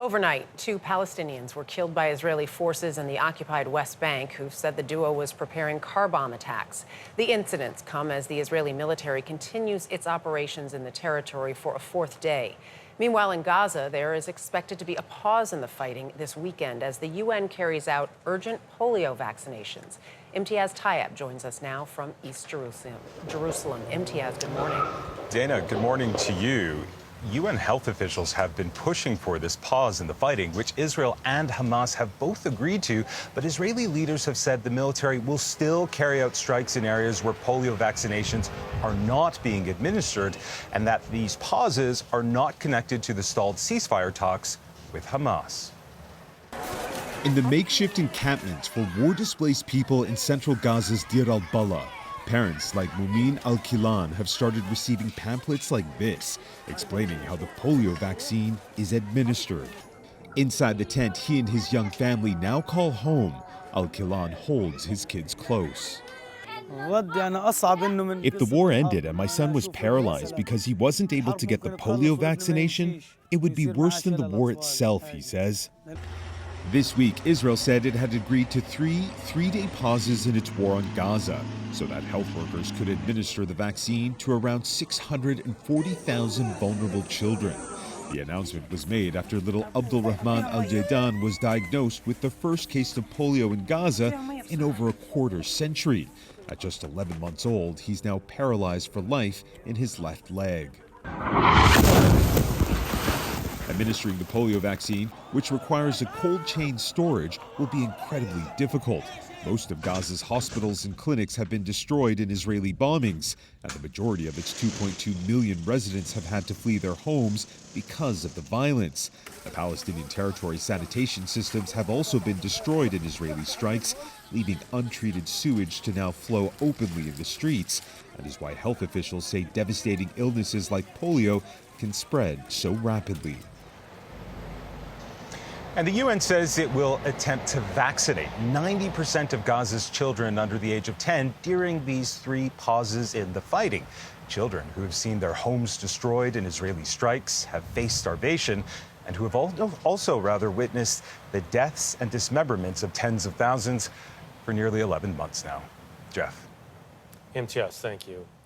Overnight, 2 Palestinians were killed by Israeli forces in the occupied West Bank, who said the duo was preparing car bomb attacks. The incidents come as the Israeli military continues its operations in the territory for a 4th day. Meanwhile, in Gaza, there is expected to be a pause in the fighting this weekend as the UN carries out urgent polio vaccinations. Imtiaz Tayeb joins us now from East Jerusalem. Imtiaz, good morning. Dana, good morning to you. UN health officials have been pushing for this pause in the fighting, which Israel and Hamas have both agreed to. But Israeli leaders have said the military will still carry out strikes in areas where polio vaccinations are not being administered, and that these pauses are not connected to the stalled ceasefire talks with Hamas. In the makeshift encampments for war-displaced people in central Gaza's Deir al-Balah, parents like Mumin al-Kilan have started receiving pamphlets like this, explaining how the polio vaccine is administered. Inside the tent he and his young family now call home, al-Kilan holds his kids close. If the war ended and my son was paralyzed because he wasn't able to get the polio vaccination, it would be worse than the war itself, he says. This week, Israel said it had agreed to three-day pauses in its war on Gaza so that health workers could administer the vaccine to around 640,000 vulnerable children. The announcement was made after little Abdul Rahman al-Jaydan was diagnosed with the first case of polio in Gaza in over a quarter century. At just 11 months old, he's now paralyzed for life in his left leg. Administering the polio vaccine, which requires a cold chain storage, will be incredibly difficult. Most of Gaza's hospitals and clinics have been destroyed in Israeli bombings, and the majority of its 2.2 million residents have had to flee their homes because of the violence. The Palestinian territory's sanitation systems have also been destroyed in Israeli strikes, leaving untreated sewage to now flow openly in the streets. That is why health officials say devastating illnesses like polio can spread so rapidly. And the UN says it will attempt to vaccinate 90% of Gaza's children under the age of 10 during these 3 pauses in the fighting. Children who have seen their homes destroyed in Israeli strikes, have faced starvation, and who have also witnessed the deaths and dismemberments of tens of thousands for nearly 11 months now. Jeff. Imtiaz, thank you.